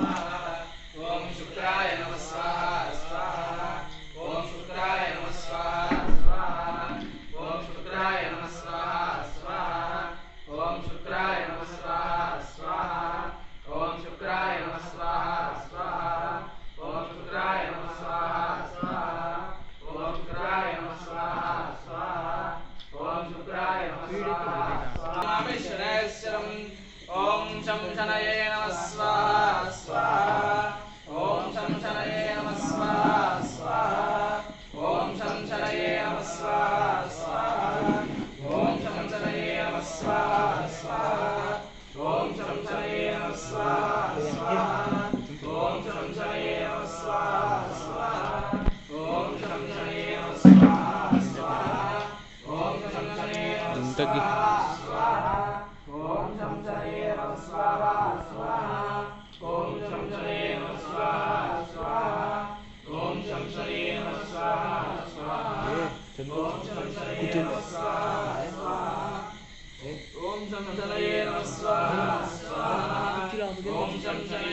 ओम शुक्राय नमः स्वाहा स्वाहा ओम शुक्राय नमः स्वाहा स्वाहा ओम शुक्राय नमः स्वाहा स्वाहा ओम शुक्राय नमः स्वाहा स्वाहा ओम शुक्राय नमः स्वाहा स्वाहा ओम शुक्राय नमः स्वाहा स्वाहा ओम शुक्राय नमः स्वाहा स्वाहा ओम शुक्राय नमः स्वाहा स्वाहा विश्वेश्वरम् ओम शं शनये नमः स्वाहा स्वाहा ओम शं शनये नमः स्वाहा स्वाहा ओम शं शनये नमः स्वाहा स्वाहा ओम शं शनये नमः स्वाहा स्वाहा ओम शं शनये नमः स्वाहा स्वाहा ओम शं शनये नमः स्वाहा स्वाहा ओम शं शनये नमः स्वाहा स्वाहा ओम शं शनये नमः स्वाहा स्वाहा ओम शं शनये नमः स्वाहा स्वाहा ओम शं शनये नमः स्वाहा स्वाहा ओम शं शनये नमः स्वाहा स्वाहा ओम शं शनये नमः स्वाहा स्वाहा ओम शं शनये नमः स्वाहा स्वाहा ओम शं शनये